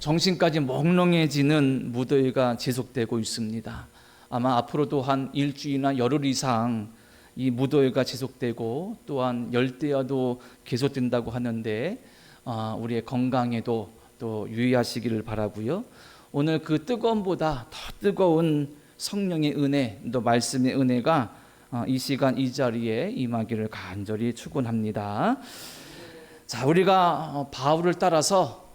정신까지 몽롱해지는 무더위가 지속되고 있습니다. 아마 앞으로도 한 일주일이나 열흘 이상 이 무더위가 지속되고 또한 열대야도 계속된다고 하는데 우리의 건강에도 또 유의하시기를 바라고요. 오늘 그 뜨거움보다 더 뜨거운 성령의 은혜, 또 말씀의 은혜가 이 시간 이 자리에 임하기를 간절히 축원합니다. 자, 우리가 바울을 따라서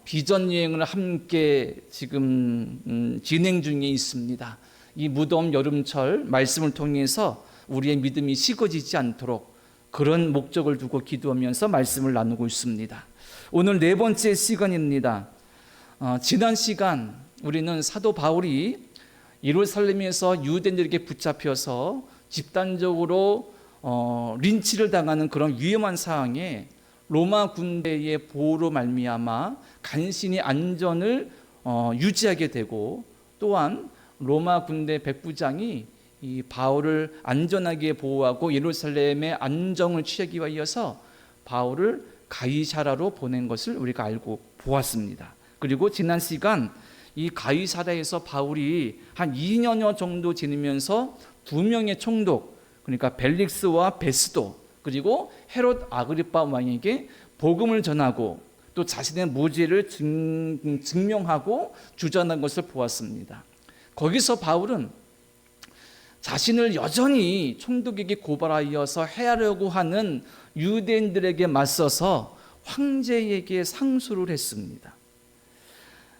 비전 여행을 함께 지금 진행 중에 있습니다. 이 무더운 여름철 말씀을 통해서 우리의 믿음이 식어지지 않도록 그런 목적을 두고 기도하면서 말씀을 나누고 있습니다. 오늘 네 번째 시간입니다. 지난 시간 우리는 사도 바울이 예루살렘에서 유대인들에게 붙잡혀서 집단적으로 린치를 당하는 그런 위험한 상황에 로마 군대의 보호로 말미암아 간신히 안전을 유지하게 되고, 또한 로마 군대 백부장이 이 바울을 안전하게 보호하고 예루살렘의 안정을 취하기 위해서 바울을 가이사라로 보낸 것을 우리가 알고 보았습니다. 그리고 지난 시간 이 가이사라에서 바울이 한 2년여 정도 지내면서 두 명의 총독, 그러니까 벨릭스와 베스도 그리고 헤롯 아그리파 왕에게 복음을 전하고 또 자신의 무죄를 증명하고 주장한 것을 보았습니다. 거기서 바울은 자신을 여전히 총독에게 고발하여서 해하려고 하는 유대인들에게 맞서서 황제에게 상소를 했습니다.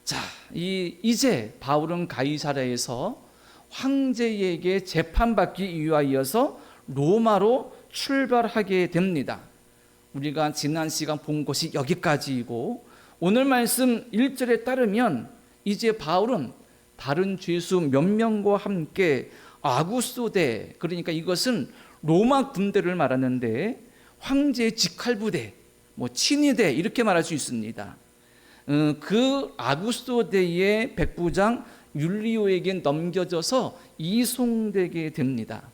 자, 이제 바울은 가이사랴에서 황제에게 재판받기 위하여서 로마로 출발하게 됩니다. 우리가 지난 시간 본 것이 여기까지이고, 오늘 말씀 1절에 따르면 이제 바울은 다른 죄수 몇 명과 함께 아구소대, 그러니까 이것은 로마 군대를 말하는데 황제의 직할부대, 친위대 이렇게 말할 수 있습니다. 그 아구소대의 백부장 율리오에게 넘겨져서 이송되게 됩니다.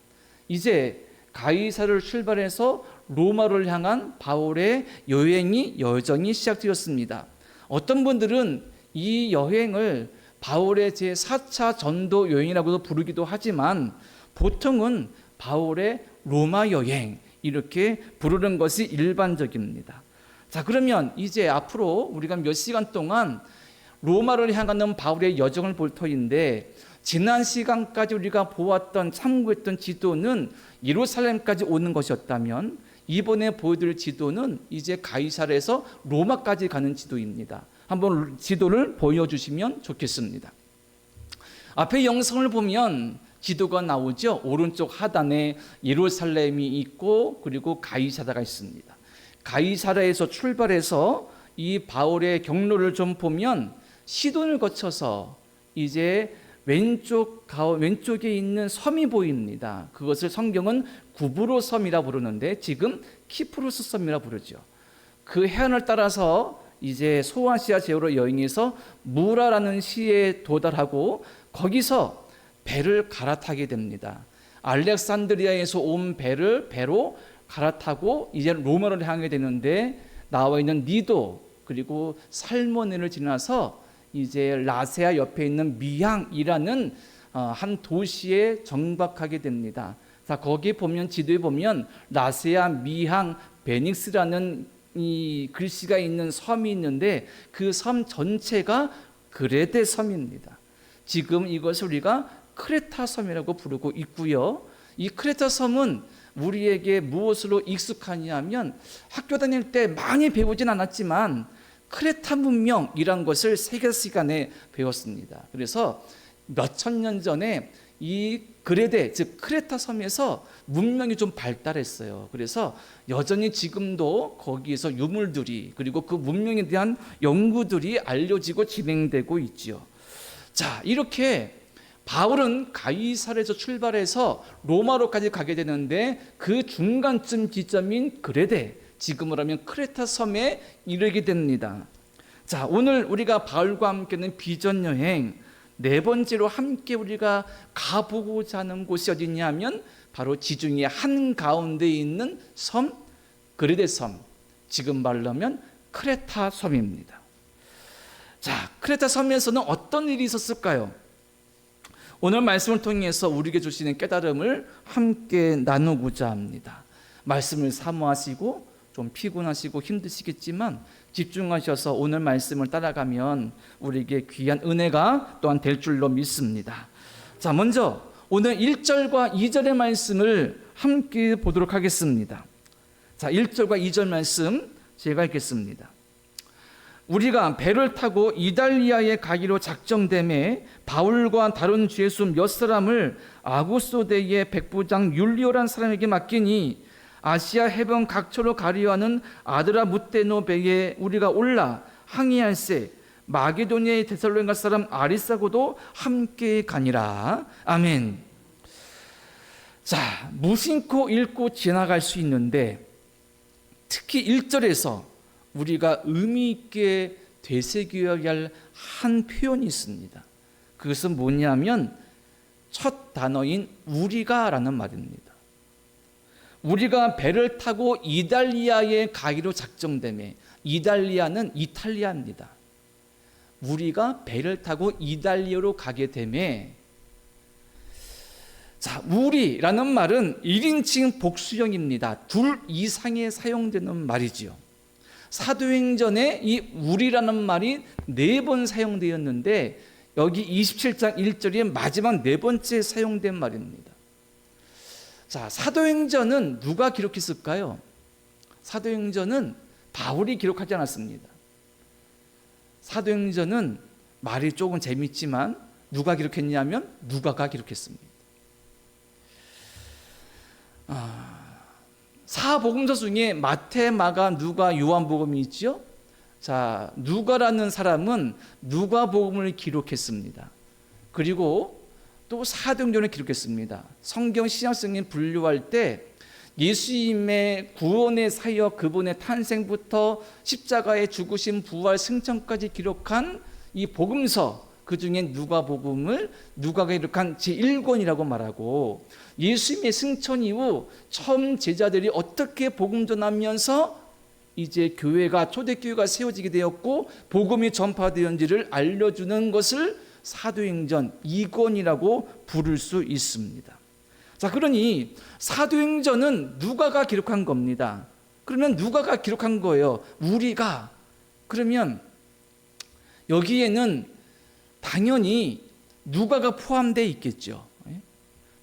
이제 가이사를 출발해서 로마를 향한 바울의 여정이 시작되었습니다. 어떤 분들은 이 여행을 바울의 제4차 전도 여행이라고도 부르기도 하지만 보통은 바울의 로마 여행 이렇게 부르는 것이 일반적입니다. 자, 그러면 이제 앞으로 우리가 몇 시간 동안 로마를 향하는 바울의 여정을 볼 터인데, 지난 시간까지 우리가 보았던 참고했던 지도는 예루살렘까지 오는 것이었다면 이번에 보여드릴 지도는 이제 가이사랴에서 로마까지 가는 지도입니다. 한번 지도를 보여주시면 좋겠습니다. 앞에 영상을 보면 지도가 나오죠. 오른쪽 하단에 예루살렘이 있고 그리고 가이사랴가 있습니다. 가이사랴에서 출발해서 이 바울의 경로를 좀 보면 시돈을 거쳐서 이제 왼쪽에 있는 섬이 보입니다. 그것을 성경은 구브로 섬이라 부르는데 지금 키프로스 섬이라 부르죠. 그 해안을 따라서 이제 소아시아 제후로 여행해서 무라라는 시에 도달하고 거기서 배를 갈아타게 됩니다. 알렉산드리아에서 온 배로 갈아타고 이제 로마를 향하게 되는데, 나와 있는 니도 그리고 살모네를 지나서 이제 라세아 옆에 있는 미항이라는 한 도시에 정박하게 됩니다. 자, 거기에 보면 지도에 보면 라세아, 미항, 베닉스라는 이 글씨가 있는 섬이 있는데 그 섬 전체가 그레데 섬입니다. 지금 이것을 우리가 크레타 섬이라고 부르고 있고요. 이 크레타 섬은 우리에게 무엇으로 익숙하냐면 학교 다닐 때 많이 배우진 않았지만 크레타 문명이란 것을 세계 시간에 배웠습니다. 그래서 몇천 년 전에 이 그레데, 즉 크레타 섬에서 문명이 좀 발달했어요. 그래서 여전히 지금도 거기에서 유물들이 그리고 그 문명에 대한 연구들이 알려지고 진행되고 있지요. 자, 이렇게 바울은 가이사랴에서 출발해서 로마로까지 가게 되는데 그 중간쯤 지점인 그레데, 지금으로 하면 크레타 섬에 이르게 됩니다. 자, 오늘 우리가 바울과 함께는 비전 여행 네 번째로 함께 우리가 가보고자 하는 곳이 어디냐 하면 바로 지중해 한가운데 있는 섬 그레데 섬, 지금 말로 하면 크레타 섬입니다. 자, 크레타 섬에서는 어떤 일이 있었을까요? 오늘 말씀을 통해서 우리에게 주시는 깨달음을 함께 나누고자 합니다. 말씀을 사모하시고 좀 피곤하시고 힘드시겠지만 집중하셔서 오늘 말씀을 따라가면 우리에게 귀한 은혜가 또한 될 줄로 믿습니다. 자, 먼저 오늘 1절과 2절의 말씀을 함께 보도록 하겠습니다. 자, 1절과 2절 말씀 제가 읽겠습니다. 우리가 배를 타고 이달리아에 가기로 작정됨에 바울과 다른 죄수 몇 사람을 아구소대의 백부장 율리오란 사람에게 맡기니 아시아 해변 각처로 가려 하는 아드라무테노 배에 우리가 올라 항해할세 마게도니아의 데살로니가 사람 아리사고도 함께 가니라. 아멘. 자, 무심코 읽고 지나갈 수 있는데 특히 1절에서 우리가 의미 있게 되새겨야 할 한 표현이 있습니다. 그것은 뭐냐면 첫 단어인 우리가라는 말입니다. 우리가 배를 타고 이달리아에 가기로 작정되매, 이달리아는 이탈리아입니다. 우리가 배를 타고 이달리아로 가게 되매, 자, 우리라는 말은 1인칭 복수형입니다. 둘 이상에 사용되는 말이지요. 사도행전에 이 우리라는 말이 4번 사용되었는데 여기 27장 1절에 마지막 4번째 사용된 말입니다. 자, 사도행전은 누가 기록했을까요? 사도행전은 바울이 기록하지 않았습니다. 사도행전은 말이 조금 재밌지만 누가 기록했냐면 누가가 기록했습니다. 사복음서 중에 마태, 마가, 누가, 요한복음이 있죠. 자, 누가라는 사람은 누가복음을 기록했습니다. 그리고 또 사도행전을 기록했습니다. 성경 신약성인 분류할 때 예수님의 구원의 사역, 그분의 탄생부터 십자가의 죽으심, 부활, 승천까지 기록한 이 복음서, 그 중에 누가복음을 누가가 기록한 제1권이라고 말하고, 예수님의 승천 이후 처음 제자들이 어떻게 복음 전하면서 이제 교회가, 초대교회가 세워지게 되었고 복음이 전파되었는지를 알려주는 것을 사도행전 2권이라고 부를 수 있습니다. 자, 그러니 사도행전은 누가가 기록한 겁니다. 그러면 누가가 기록한 거예요. 우리가. 그러면 여기에는 당연히 누가가 포함되어 있겠죠.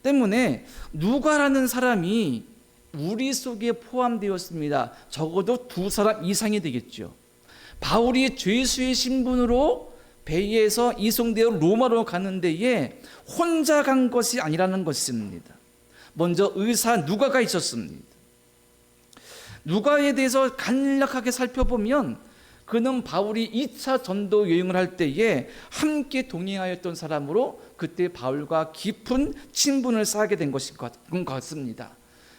때문에 누가라는 사람이 우리 속에 포함되었습니다. 적어도 2사람 이상이 되겠죠. 바울이 죄수의 신분으로 배에서 이송되어 로마로 가는 데에 혼자 간 것이 아니라는 것입니다. 먼저 의사 누가가 있었습니다. 누가에 대해서 간략하게 살펴보면 그는 바울이 2차 전도 여행을 할 때에 함께 동행하였던 사람으로 그때 바울과 깊은 친분을 쌓게 된 것인 것 같습니다.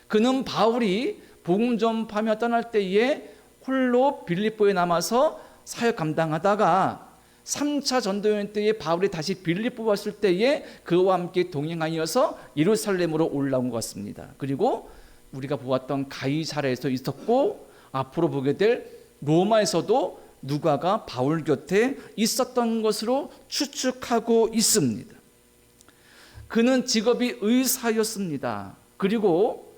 그는 바울이 복음 전파하며 떠날 때에 홀로 빌립보에 남아서 사역 감당하다가 3차 전도 여행 때에 바울이 다시 빌립보 왔을 때에 그와 함께 동행하여서 예루살렘으로 올라온 것 같습니다. 그리고 우리가 보았던 가이사랴에서 있었고 앞으로 보게 될 로마에서도 누가가 바울 곁에 있었던 것으로 추측하고 있습니다. 그는 직업이 의사였습니다. 그리고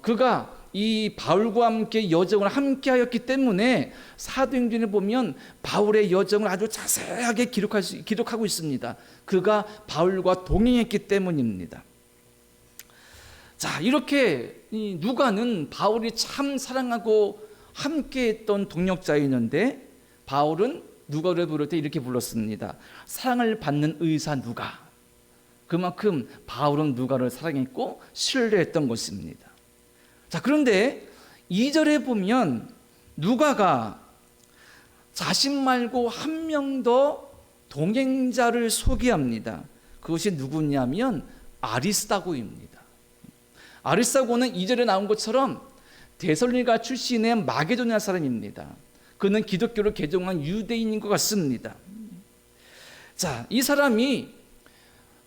그가 이 바울과 함께 여정을 함께 하였기 때문에 사도행전에 보면 바울의 여정을 아주 자세하게 기록하고 있습니다. 그가 바울과 동행했기 때문입니다. 자, 이렇게 누가는 바울이 참 사랑하고 함께했던 동역자였는데 바울은 누가를 부를 때 이렇게 불렀습니다. 사랑을 받는 의사 누가. 그만큼 바울은 누가를 사랑했고 신뢰했던 것입니다. 자, 그런데 2절에 보면 누가가 자신 말고 한 명 더 동행자를 소개합니다. 그것이 누구냐면 아리스다고입니다. 아리스다고는 2절에 나온 것처럼 데살로니가 출신의 마게도니아 사람입니다. 그는 기독교를 개종한 유대인인 것 같습니다. 자, 이 사람이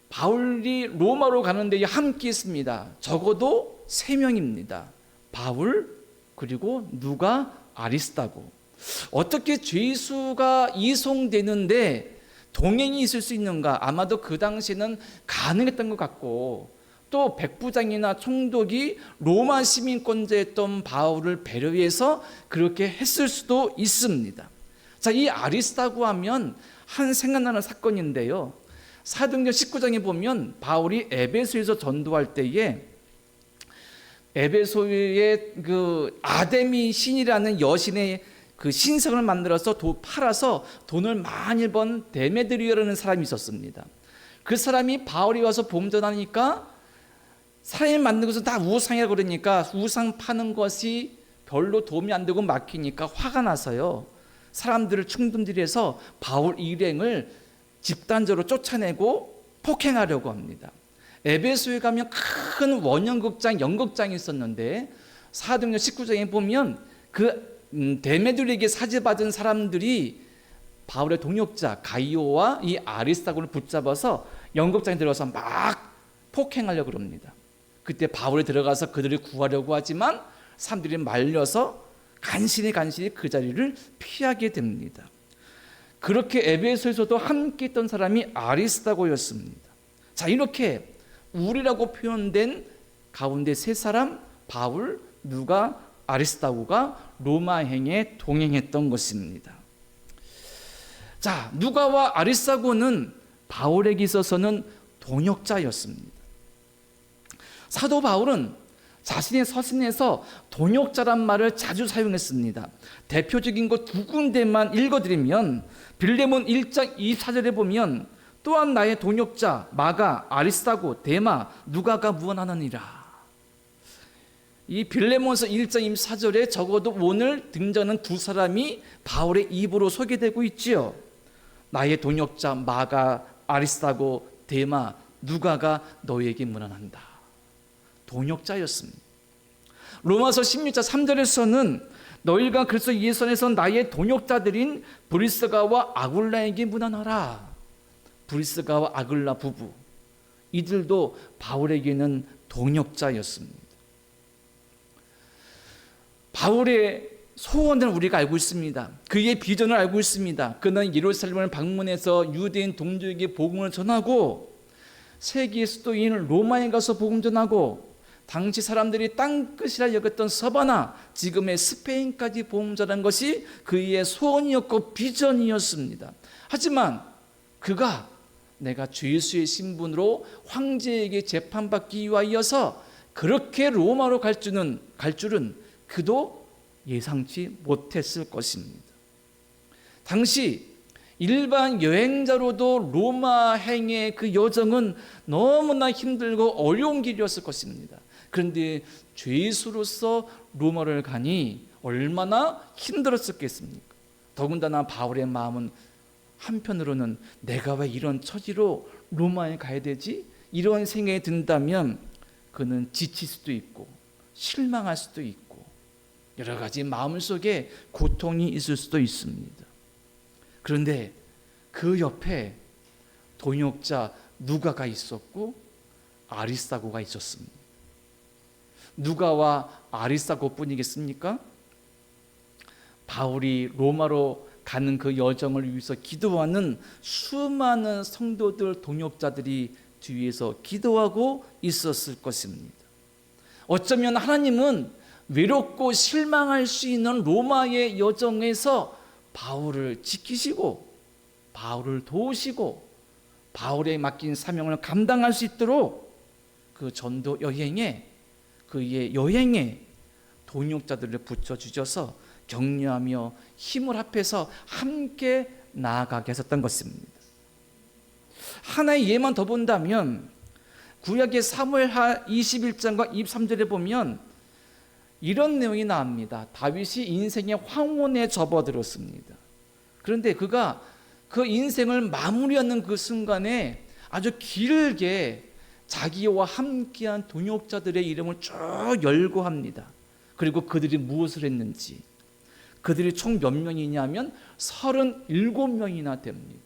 바울이 로마로 가는 데 함께 있습니다. 적어도 3명입니다. 바울, 그리고 누가, 아리스다고. 어떻게 죄수가 이송되는데 동행이 있을 수 있는가? 아마도 그 당시에는 가능했던 것 같고, 또 백부장이나 총독이 로마 시민권자였던 바울을 배려해서 그렇게 했을 수도 있습니다. 자, 이 아리스다고 하면 한 생각나는 사건인데요. 사도행전 19장에 보면 바울이 에베소에서 전도할 때에 에베소의 그 아데미 신이라는 여신의 그 신성을 만들어서 팔아서 돈을 많이 번 데메드리오라는 사람이 있었습니다. 그 사람이 바울이 와서 복음 전하니까 사람이 만든 것은 다 우상이라고 그러니까 우상 파는 것이 별로 도움이 안 되고 막히니까 화가 나서요, 사람들을 충동질해서 바울 일행을 집단적으로 쫓아내고 폭행하려고 합니다. 에베소에 가면 큰 원형극장, 연극장이 있었는데 사도행전 19장에 보면 그 데메드리에게 사지받은 사람들이 바울의 동역자 가이오와 이 아리스다고를 붙잡아서 연극장에 들어가서 막 폭행하려고 합니다. 그때 바울이 들어가서 그들을 구하려고 하지만 사람들이 말려서 간신히 그 자리를 피하게 됩니다. 그렇게 에베소에서도 함께 있던 사람이 아리스다고였습니다. 자, 이렇게 우리라고 표현된 가운데 세 사람, 바울, 누가, 아리스다고가 로마행에 동행했던 것입니다. 자, 누가와 아리스다고는 바울에게 있어서는 동역자였습니다. 사도 바울은 자신의 서신에서 동역자란 말을 자주 사용했습니다. 대표적인 것 두 군데만 읽어드리면 빌레몬 1장 24절에 보면 또한 나의 동역자 마가, 아리스다고, 데마, 누가가 무언하느니라. 이 빌레몬서 1장 24절에 적어도 오늘 등장하는 두 사람이 바울의 입으로 소개되고 있지요. 나의 동역자 마가, 아리스다고, 데마, 누가가 너에게 문안한다. 동역자였습니다. 로마서 16장 3절에서는 너희가 그리스도 예수 안에서 나의 동역자들인 브리스가와 아굴라에게 문안하라. 브리스가와 아굴라 부부, 이들도 바울에게는 동역자였습니다. 바울의 소원을 우리가 알고 있습니다. 그의 비전을 알고 있습니다. 그는 예루살렘을 방문해서 유대인 동족에게 복음을 전하고 세계 수도인 로마에 가서 복음 전하고 당시 사람들이 땅끝이라 여겼던 서바나, 지금의 스페인까지 복음 전한 것이 그의 소원이었고 비전이었습니다. 하지만 그가 내가 죄수의 신분으로 황제에게 재판받기 위하여서 그렇게 로마로 갈 줄은 그도 예상치 못했을 것입니다. 당시 일반 여행자로도 로마행의 그 여정은 너무나 힘들고 어려운 길이었을 것입니다. 그런데 죄수로서 로마를 가니 얼마나 힘들었었겠습니까? 더군다나 바울의 마음은 한편으로는 내가 왜 이런 처지로 로마에 가야 되지? 이런 생각이 든다면 그는 지칠 수도 있고 실망할 수도 있고 여러 가지 마음속에 고통이 있을 수도 있습니다. 그런데 그 옆에 동역자 누가가 있었고 아리스다고가 있었습니다. 누가와 아리스다고뿐이겠습니까? 바울이 로마로 가는 그 여정을 위해서 기도하는 수많은 성도들, 동역자들이 뒤에서 기도하고 있었을 것입니다. 어쩌면 하나님은 외롭고 실망할 수 있는 로마의 여정에서 바울을 지키시고 바울을 도우시고 바울에 맡긴 사명을 감당할 수 있도록 그 전도 여행에, 그의 여행에 동역자들을 붙여주셔서 격려하며 힘을 합해서 함께 나아가게 하셨던 것입니다. 하나의 예만 더 본다면 구약의 사무엘하 21장과 23절에 보면 이런 내용이 나옵니다. 다윗이 인생의 황혼에 접어들었습니다. 그런데 그가 그 인생을 마무리하는 그 순간에 아주 길게 자기와 함께한 동역자들의 이름을 쭉 열거합니다. 그리고 그들이 무엇을 했는지, 그들이 총 몇 명이냐면 37명이나 됩니다.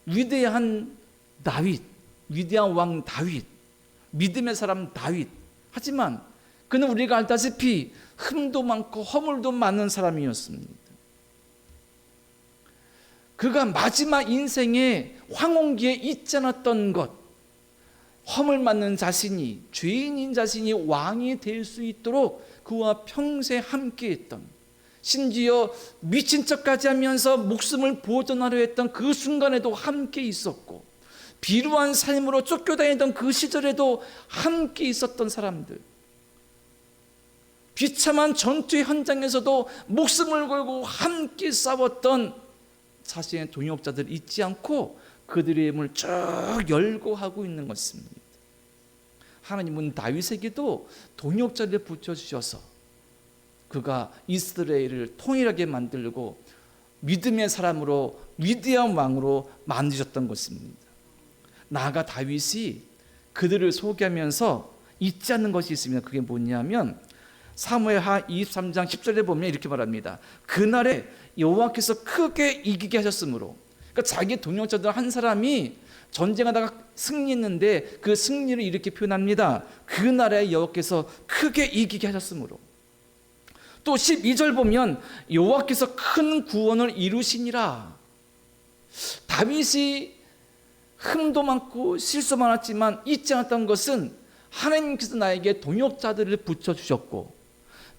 위대한 다윗, 위대한 왕 다윗, 믿음의 사람 다윗. 하지만 그는 우리가 알다시피 흠도 많고 허물도 많은 사람이었습니다. 그가 마지막 인생의 황혼기에 잊지 않았던 것, 허물 많은 자신이, 죄인인 자신이 왕이 될 수 있도록 그와 평생 함께했던, 심지어 미친 척까지 하면서 목숨을 보존하려 했던 그 순간에도 함께 있었고, 비루한 삶으로 쫓겨다니던 그 시절에도 함께 있었던 사람들, 비참한 전투의 현장에서도 목숨을 걸고 함께 싸웠던 자신의 동역자들을 잊지 않고 그들의 힘을 쭉 열거하고 있는 것입니다. 하나님은 다윗에게도 동역자를 붙여주셔서 그가 이스라엘을 통일하게 만들고 믿음의 사람으로, 위대한 왕으로 만드셨던 것입니다. 나아가 다윗이 그들을 소개하면서 잊지 않는 것이 있습니다. 그게 뭐냐면 사무엘하 23장 10절에 보면 이렇게 말합니다. 그날에 여호와께서 크게 이기게 하셨으므로, 그러니까 자기 동역자들 한 사람이 전쟁하다가 승리했는데 그 승리를 이렇게 표현합니다. 그날에 여호와께서 크게 이기게 하셨으므로. 또 12절 보면 여호와께서 큰 구원을 이루시니라. 다윗이 흠도 많고 실수 많았지만 잊지 않았던 것은 하나님께서 나에게 동역자들을 붙여주셨고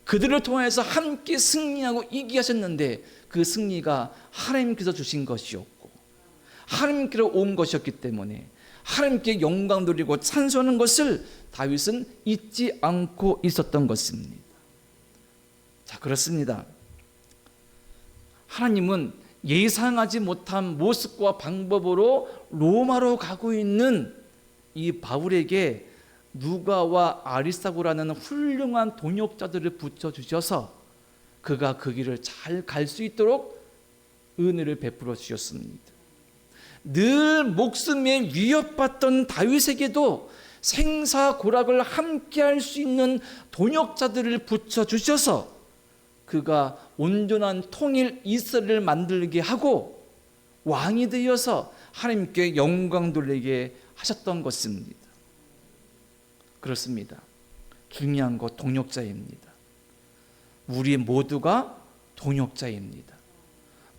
그들을 통해서 함께 승리하고 이기게 하셨는데 그 승리가 하나님께서 주신 것이었고 하나님께로 온 것이었기 때문에 하나님께 영광 돌리고 찬송하는 것을 다윗은 잊지 않고 있었던 것입니다. 자, 그렇습니다. 하나님은 예상하지 못한 모습과 방법으로 로마로 가고 있는 이 바울에게 누가와 아리스타고라는 훌륭한 동역자들을 붙여주셔서 그가 그 길을 잘 갈 수 있도록 은혜를 베풀어 주셨습니다. 늘 목숨에 위협받던 다윗에게도 생사고락을 함께 할 수 있는 동역자들을 붙여주셔서 그가 온전한 통일 이스라엘을 만들게 하고 왕이 되어서 하나님께 영광 돌리게 하셨던 것입니다. 그렇습니다. 중요한 것 동역자입니다. 우리 모두가 동역자입니다.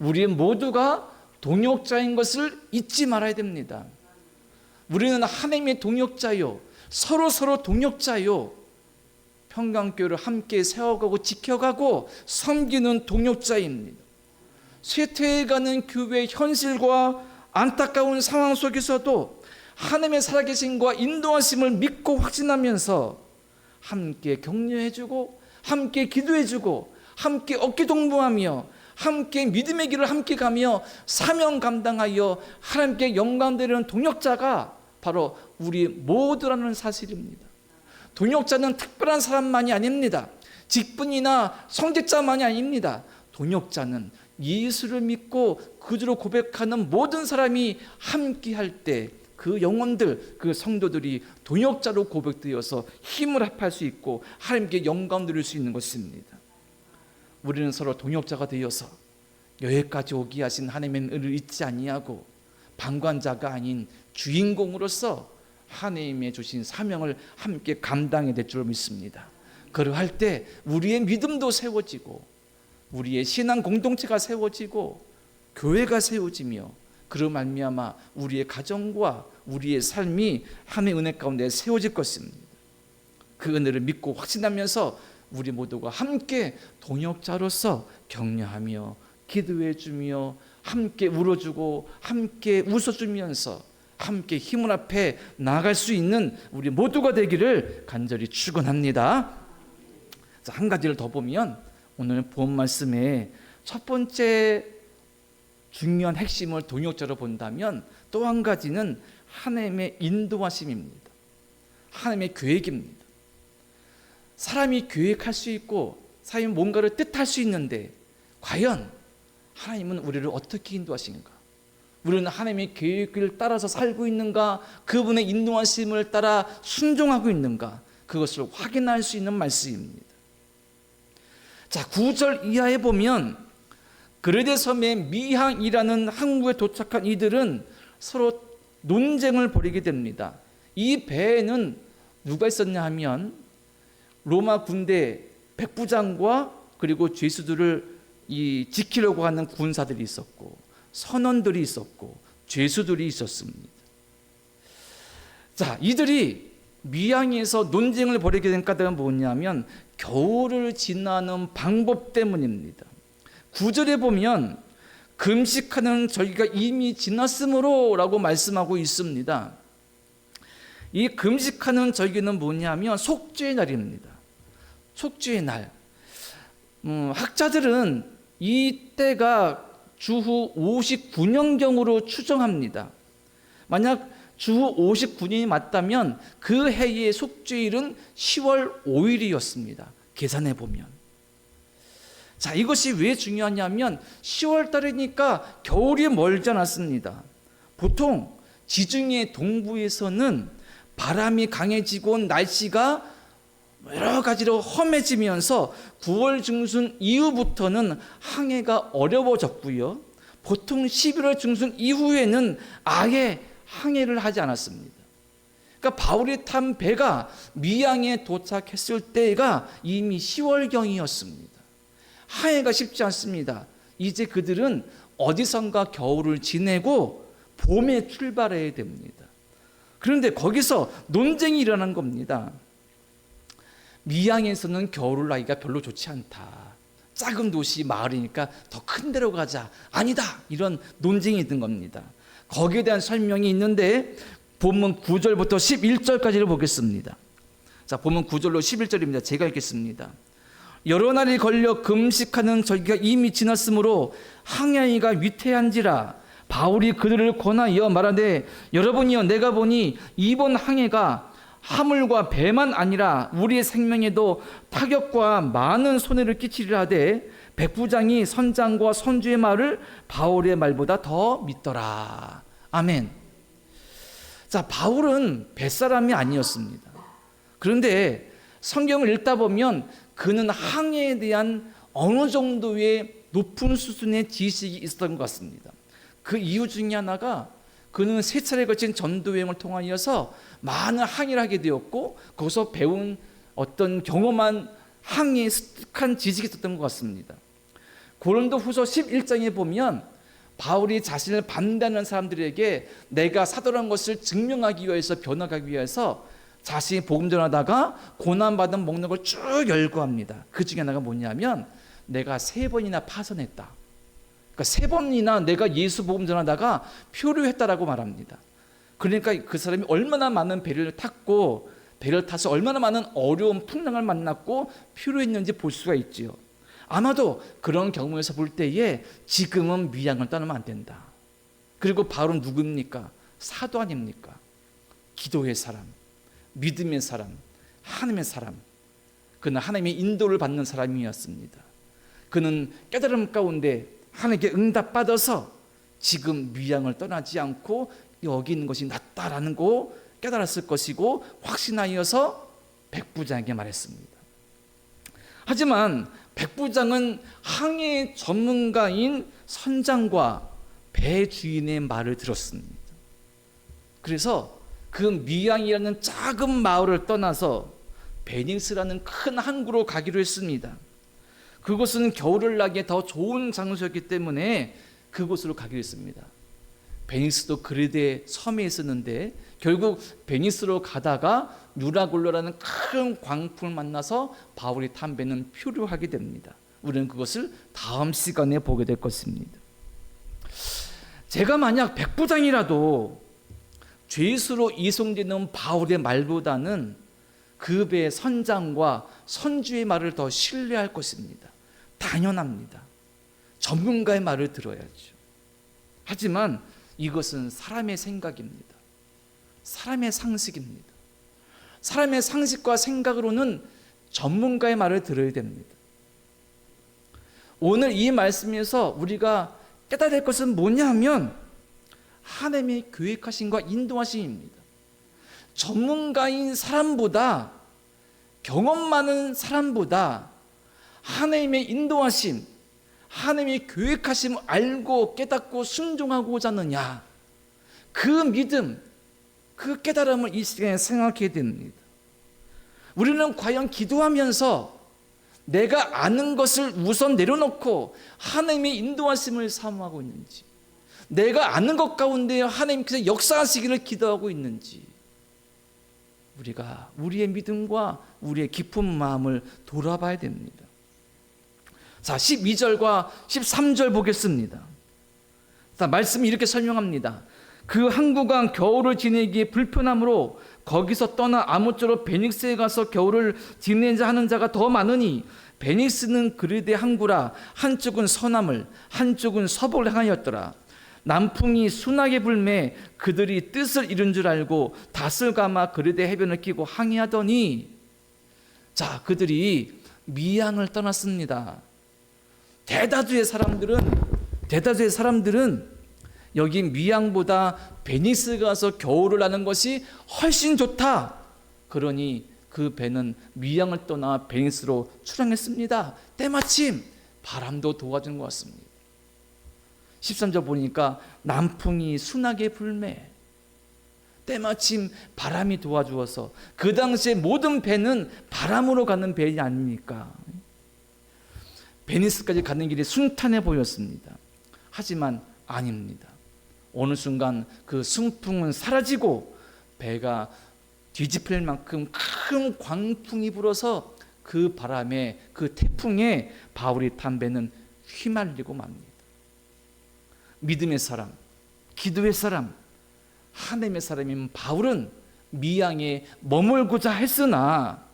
우리 모두가 동역자인 것을 잊지 말아야 됩니다. 우리는 하나님의 동역자요, 서로 동역자요, 평강교회를 함께 세워가고 지켜가고 섬기는 동역자입니다. 쇠퇴해가는 교회의 현실과 안타까운 상황 속에서도 하나님의 살아계심과 인도하심을 믿고 확신하면서 함께 격려해주고 함께 기도해주고 함께 어깨동무하며 함께 믿음의 길을 함께 가며 사명 감당하여 하나님께 영광 드리는 동역자가 바로 우리 모두라는 사실입니다. 동역자는 특별한 사람만이 아닙니다. 직분이나 성직자만이 아닙니다. 동역자는 예수를 믿고 그주로 고백하는 모든 사람이 함께 할 때 그 영혼들, 그 성도들이 동역자로 고백되어서 힘을 합할 수 있고 하나님께 영광 드릴 수 있는 것입니다. 우리는 서로 동역자가 되어서 여기까지 오게 하신 하나님의 은혜를 잊지 아니하고 방관자가 아닌 주인공으로서 하나님의 주신 사명을 함께 감당해야 될 줄 믿습니다. 그러할 때 우리의 믿음도 세워지고 우리의 신앙 공동체가 세워지고 교회가 세워지며 그로 말미암아 우리의 가정과 우리의 삶이 하나님의 은혜 가운데 세워질 것입니다. 그 은혜를 믿고 확신하면서 우리 모두가 함께 동역자로서 격려하며 기도해주며 함께 울어주고 함께 웃어주면서 함께 힘을 앞에 나아갈 수 있는 우리 모두가 되기를 간절히 축원합니다. 한 가지를 더 보면 오늘 본 말씀에 첫 번째 중요한 핵심을 동역자로 본다면 또 한 가지는 하나님의 인도하심입니다. 하나님의 계획입니다. 사람이 계획할 수 있고 사람이 뭔가를 뜻할 수 있는데 과연 하나님은 우리를 어떻게 인도하시는가? 우리는 하나님의 계획을 따라서 살고 있는가? 그분의 인도하심을 따라 순종하고 있는가? 그것을 확인할 수 있는 말씀입니다. 자, 9절 이하에 보면 그레데 섬의 미항이라는 항구에 도착한 이들은 서로 논쟁을 벌이게 됩니다. 이 배에는 누가 있었냐 하면 로마 군대 백부장과 그리고 죄수들을 지키려고 하는 군사들이 있었고, 선원들이 있었고, 죄수들이 있었습니다. 자, 이들이 미양에서 논쟁을 벌이게 된 까닭은 뭐냐면 겨울을 지나는 방법 때문입니다. 9절에 보면 금식하는 절기가 이미 지났으므로 라고 말씀하고 있습니다. 이 금식하는 절기는 뭐냐면 속죄의 날입니다. 속죄의 날. 학자들은 이 때가 주후 59년경으로 추정합니다. 만약 주후 59년이 맞다면 그 해의 속죄일은 10월 5일이었습니다. 계산해 보면. 자, 이것이 왜 중요하냐면 10월 달이니까 겨울이 멀지 않았습니다. 보통 지중해 동부에서는 바람이 강해지고 날씨가 여러 가지로 험해지면서 9월 중순 이후부터는 항해가 어려워졌고요. 보통 11월 중순 이후에는 아예 항해를 하지 않았습니다. 그러니까 바울이 탄 배가 미양에 도착했을 때가 이미 10월경이었습니다. 항해가 쉽지 않습니다. 이제 그들은 어디선가 겨울을 지내고 봄에 출발해야 됩니다. 그런데 거기서 논쟁이 일어난 겁니다. 미양에서는 겨울을 나기가 별로 좋지 않다. 작은 도시 마을이니까 더 큰 데로 가자. 아니다. 이런 논쟁이 있는 겁니다. 거기에 대한 설명이 있는데 본문 9절부터 11절까지를 보겠습니다. 자, 본문 9절로 11절입니다. 제가 읽겠습니다. 여러 날이 걸려 금식하는 절기가 이미 지났으므로 항해하기가 위태한지라 바울이 그들을 권하여 말하되 여러분이여 내가 보니 이번 항해가 하물과 배만 아니라 우리의 생명에도 타격과 많은 손해를 끼치리라 하되 백부장이 선장과 선주의 말을 바울의 말보다 더 믿더라. 아멘. 자, 바울은 뱃사람이 아니었습니다. 그런데 성경을 읽다 보면 그는 항해에 대한 어느 정도의 높은 수준의 지식이 있었던 것 같습니다. 그 이유 중에 하나가 그는 세 차례 걸친 전도여행을 통하여서 많은 항해를 하게 되었고 거기서 배운 어떤 경험한 항해에 습득한 지식이 있었던 것 같습니다. 고린도후서 11장에 보면 바울이 자신을 반대하는 사람들에게 내가 사도라는 것을 증명하기 위해서 변호하기 위해서 자신이 복음 전하다가 고난받은 목록을 쭉 열거합니다. 그 중에 하나가 뭐냐면 내가 3번이나 파선했다. 그러니까 3번이나 내가 예수 복음 전하다가 표류했다라고 말합니다. 그러니까 그 사람이 얼마나 많은 배를 탔고 배를 타서 얼마나 많은 어려운 풍랑을 만났고 표류했는지 볼 수가 있지요. 아마도 그런 경우에서 볼 때에 지금은 미양을 떠나면 안 된다. 그리고 바울은 누굽니까? 사도 아닙니까? 기도의 사람, 믿음의 사람, 하나님의 사람. 그는 하나님의 인도를 받는 사람이었습니다. 그는 깨달음 가운데 하나님께 응답받아서 지금 미양을 떠나지 않고 여기 있는 것이 낫다라는 거 깨달았을 것이고 확신하여서 백부장에게 말했습니다. 하지만 백부장은 항해 전문가인 선장과 배 주인의 말을 들었습니다. 그래서 그 미양이라는 작은 마을을 떠나서 베니스라는 큰 항구로 가기로 했습니다. 그곳은 겨울을 나기에 더 좋은 장소였기 때문에 그곳으로 가기로 했습니다. 베니스도 그리드의 섬에 있었는데 결국 베니스로 가다가 유라굴로라는 큰 광풍을 만나서 바울이 탄 배는 표류하게 됩니다. 우리는 그것을 다음 시간에 보게 될 것입니다. 제가 만약 백부장이라도 죄수로 이송되는 바울의 말보다는 그 배의 선장과 선주의 말을 더 신뢰할 것입니다. 당연합니다. 전문가의 말을 들어야죠. 하지만 이것은 사람의 생각입니다. 사람의 상식입니다. 사람의 상식과 생각으로는 전문가의 말을 들어야 됩니다. 오늘 이 말씀에서 우리가 깨달아야 될 것은 뭐냐면 하나님의 계획하심과 인도하심입니다. 전문가인 사람보다 경험 많은 사람보다 하나님의 인도하심, 하나님의 계획하심을 알고 깨닫고 순종하고자 하느냐, 그 믿음, 그 깨달음을 이 시간에 생각해야 됩니다. 우리는 과연 기도하면서 내가 아는 것을 우선 내려놓고 하나님의 인도하심을 사모하고 있는지, 내가 아는 것 가운데 하나님께서 역사하시기를 기도하고 있는지, 우리가 우리의 믿음과 우리의 깊은 마음을 돌아봐야 됩니다. 자, 12절과 13절 보겠습니다. 자, 말씀이 이렇게 설명합니다. 그 항구가 겨울을 지내기에 불편하므로 거기서 떠나 아무쪼록 베닉스에 가서 겨울을 지내자 하는 자가 더 많으니, 베닉스는 그리대 항구라 한쪽은 서남을 한쪽은 서북을 향하였더라. 남풍이 순하게 불매 그들이 뜻을 이룬 줄 알고 닷을 감아 그리대 해변을 끼고 항해하더니, 자, 그들이 미양을 떠났습니다. 대다수의 사람들은 여기 미양보다 베니스 가서 겨울을 나는 것이 훨씬 좋다. 그러니 그 배는 미양을 떠나 베니스로 출항했습니다. 때마침 바람도 도와주는 것 같습니다. 13절 보니까 남풍이 순하게 불매, 때마침 바람이 도와주어서, 그 당시에 모든 배는 바람으로 가는 배 아닙니까? 베니스까지 가는 길이 순탄해 보였습니다. 하지만 아닙니다. 어느 순간 그 순풍은 사라지고 배가 뒤집힐 만큼 큰 광풍이 불어서 그 바람에, 그 태풍에 바울이 탄 배는 휘말리고 맙니다. 믿음의 사람, 기도의 사람, 하나님의 사람인 바울은 미양에 머물고자 했으나,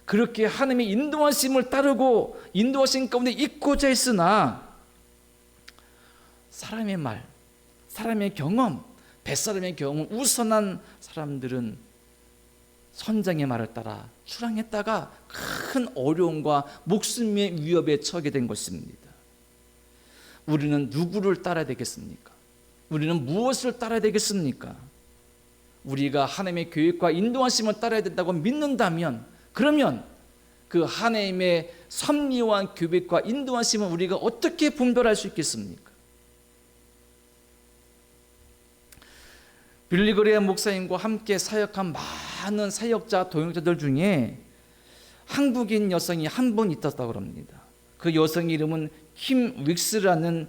그렇게 하나님의 인도하심을 따르고 인도하심 가운데 있고자 했으나, 사람의 말, 사람의 경험, 뱃사람의 경험을 우선한 사람들은 선장의 말을 따라 출항했다가 큰 어려움과 목숨의 위협에 처하게 된 것입니다. 우리는 누구를 따라야 되겠습니까? 우리는 무엇을 따라야 되겠습니까? 우리가 하나님의 계획과 인도하심을 따라야 된다고 믿는다면, 그러면 그 하나님의 섭리와 계획과 인도하심을 우리가 어떻게 분별할 수 있겠습니까? 빌리그레아 목사님과 함께 사역한 많은 사역자, 동역자들 중에 한국인 여성이 한 분 있었다고 합니다. 그 여성 이름은 킴 윅스라는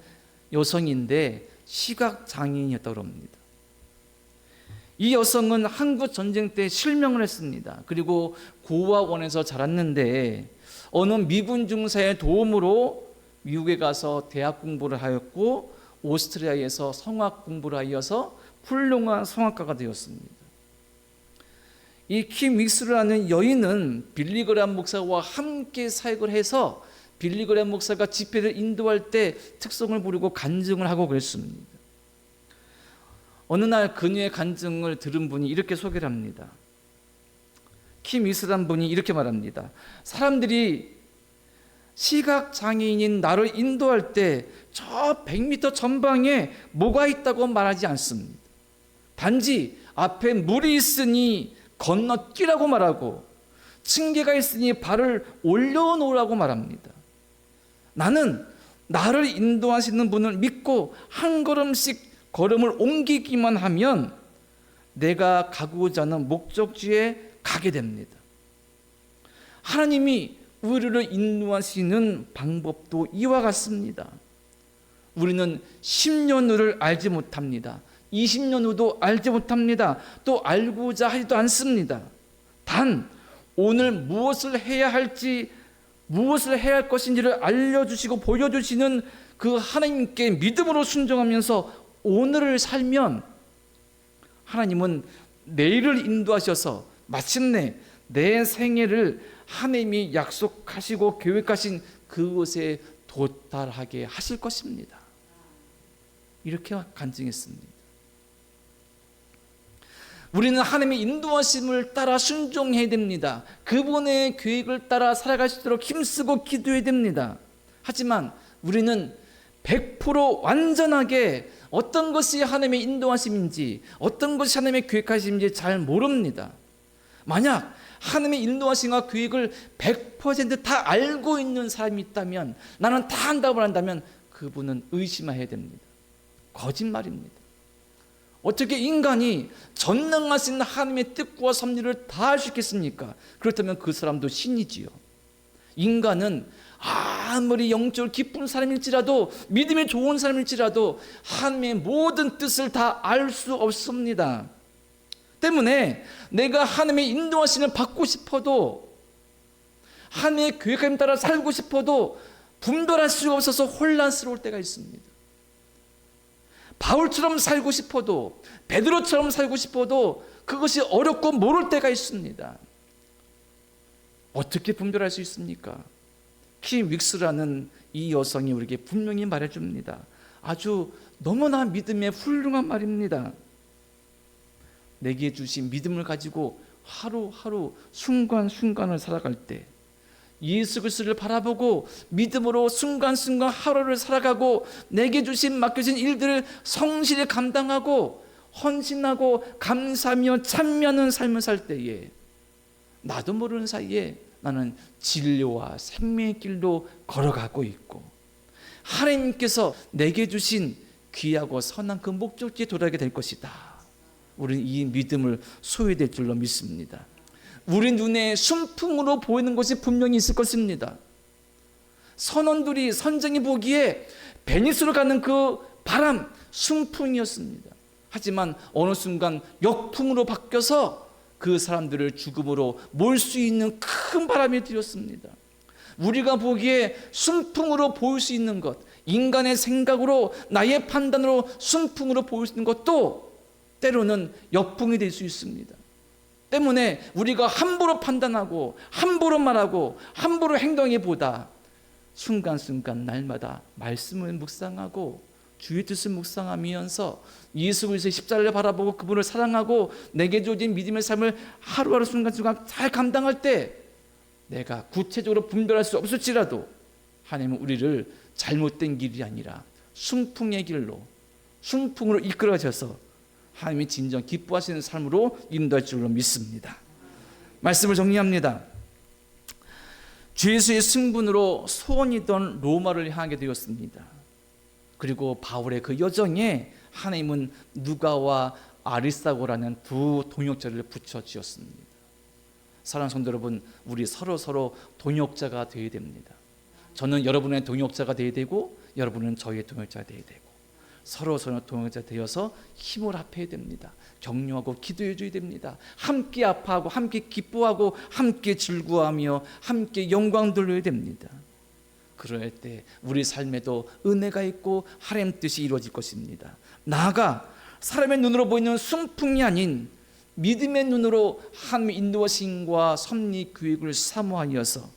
여성인데 시각장애인이었다고 합니다. 이 여성은 한국 전쟁 때 실명을 했습니다. 그리고 고아원에서 자랐는데 어느 미군 중사의 도움으로 미국에 가서 대학 공부를 하였고 오스트리아에서 성악 공부를 하여서 훌륭한 성악가가 되었습니다. 이 킴 윅스라는 여인은 빌리그레암 목사와 함께 사역을 해서 빌리그레암 목사가 집회를 인도할 때 특성을 부리고 간증을 하고 그랬습니다. 어느 날 그녀의 간증을 들은 분이 이렇게 소개를 합니다. 킴 윅스라는 분이 이렇게 말합니다. 사람들이 시각장애인인 나를 인도할 때 저 100m 전방에 뭐가 있다고 말하지 않습니다. 단지 앞에 물이 있으니 건너뛰라고 말하고 층계가 있으니 발을 올려놓으라고 말합니다. 나는 나를 인도하시는 분을 믿고 한 걸음씩 걸음을 옮기기만 하면 내가 가고자 하는 목적지에 가게 됩니다. 하나님이 우리를 인도하시는 방법도 이와 같습니다. 우리는 10년 후를 알지 못합니다. 20년 후도 알지 못합니다. 또 알고자 하지도 않습니다. 단 오늘 무엇을 해야 할지, 무엇을 해야 할 것인지를 알려주시고 보여주시는 그 하나님께 믿음으로 순종하면서 오늘을 살면 하나님은 내일을 인도하셔서 마침내 내 생애를 하나님이 약속하시고 계획하신 그곳에 도달하게 하실 것입니다. 이렇게 간증했습니다. 우리는 하나님의 인도하심을 따라 순종해야 됩니다. 그분의 계획을 따라 살아갈 수 있도록 힘쓰고 기도해야 됩니다. 하지만 우리는 100% 완전하게 어떤 것이 하나님의 인도하심인지, 어떤 것이 하나님의 계획하심인지 잘 모릅니다. 만약 하나님의 인도하심과 계획을 100% 다 알고 있는 사람이 있다면, 나는 다 안다고 한다면 그분은 의심해야 됩니다. 거짓말입니다. 어떻게 인간이 전능하신 하나님의 뜻과 섭리를 다 할 수 있겠습니까? 그렇다면 그 사람도 신이지요. 인간은 아무리 영적으로 기쁜 사람일지라도, 믿음이 좋은 사람일지라도 하나님의 모든 뜻을 다 알 수 없습니다. 때문에 내가 하나님의 인도하심을 받고 싶어도, 하나님의 계획에 따라 살고 싶어도 분별할 수가 없어서 혼란스러울 때가 있습니다. 바울처럼 살고 싶어도, 베드로처럼 살고 싶어도 그것이 어렵고 모를 때가 있습니다. 어떻게 분별할 수 있습니까? 킴 윅스라는 이 여성이 우리에게 분명히 말해줍니다. 아주 너무나 믿음의 훌륭한 말입니다. 내게 주신 믿음을 가지고 하루하루 순간순간을 살아갈 때, 예수 그리스도를 바라보고 믿음으로 순간순간 하루를 살아가고 내게 주신 맡겨진 일들을 성실히 감당하고 헌신하고 감사하며 찬미하는 삶을 살 때에 나도 모르는 사이에 나는 진료와 생명의 길로 걸어가고 있고, 하나님께서 내게 주신 귀하고 선한 그 목적지에 도달하게 될 것이다. 우리는 이 믿음을 소유될 줄로 믿습니다. 우리 눈에 순풍으로 보이는 것이 분명히 있을 것입니다. 선원들이, 선장이 보기에 베니스로 가는 그 바람, 순풍이었습니다. 하지만 어느 순간 역풍으로 바뀌어서 그 사람들을 죽음으로 몰 수 있는 큰 바람이 들었습니다. 우리가 보기에 순풍으로 보일 수 있는 것, 인간의 생각으로, 나의 판단으로 순풍으로 보일 수 있는 것도 때로는 역풍이 될 수 있습니다. 때문에 우리가 함부로 판단하고 함부로 말하고 함부로 행동해보다 순간순간 날마다 말씀을 묵상하고 주의 뜻을 묵상하면서 예수 그리스도의 십자가를 바라보고 그분을 사랑하고 내게 주어진 믿음의 삶을 하루하루 순간순간 잘 감당할 때 내가 구체적으로 분별할 수 없을지라도 하나님은 우리를 잘못된 길이 아니라 순풍의 길로, 순풍으로 이끌어져서 하나님이 진정 기뻐하시는 삶으로 인도할 줄로 믿습니다. 말씀을 정리합니다. 주 예수의 승분으로 소원이던 로마를 향하게 되었습니다. 그리고 바울의 그 여정에 하나님은 누가와 아리스다고라는 두 동역자를 붙여주었습니다. 사랑하는 성도 여러분, 우리 서로 동역자가 되어야 됩니다. 저는 여러분의 동역자가 되어야 되고 여러분은 저의 동역자가 되어야 되고 서로 동역자 되어서 힘을 합해야 됩니다. 격려하고 기도해 줘야 됩니다. 함께 아파하고 함께 기뻐하고 함께 즐거워하며 함께 영광 돌려야 됩니다. 그럴 때 우리 삶에도 은혜가 있고 하나님 뜻이 이루어질 것입니다. 나아가 사람의 눈으로 보이는 순풍이 아닌 믿음의 눈으로 하나님의 인도하심과 섭리 계획을 사모하여서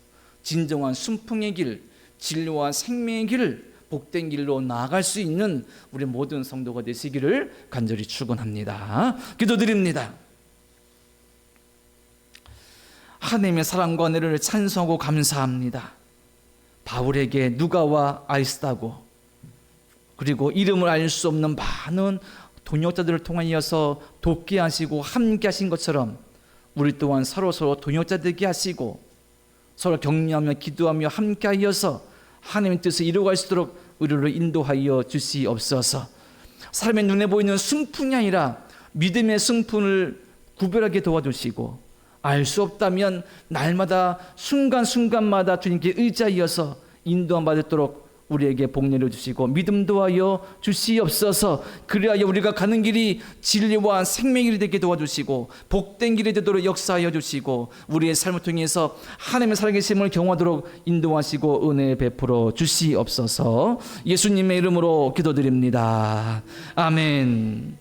진정한 순풍의 길, 진료와 생명의 길을 복된 길로 나아갈 수 있는 우리 모든 성도가 되시기를 간절히 축원합니다. 기도드립니다. 하나님의 사랑과 은혜를 찬송하고 감사합니다. 바울에게 누가와 아리스다고 그리고 이름을 알 수 없는 많은 동역자들을 통하여서 돕게 하시고 함께 하신 것처럼 우리 또한 서로 동역자 되게 하시고 서로 격려하며 기도하며 함께 하여서 하나님의 뜻을 이루어갈 수 있도록 우리를 인도하여 주시옵소서. 사람의 눈에 보이는 승풍이 아니라 믿음의 승풍을 구별하게 도와주시고 알 수 없다면 날마다 순간순간마다 주님께 의지하여서 인도함 받도록 우리에게 복 내려주시고 믿음 도하여 주시옵소서. 그리하여 우리가 가는 길이 진리와 생명의 길이 되게 도와주시고 복된 길이 되도록 역사하여 주시고 우리의 삶을 통해서 하나님의 살아계심을 경험하도록 인도하시고 은혜 베풀어 주시옵소서. 예수님의 이름으로 기도드립니다. 아멘.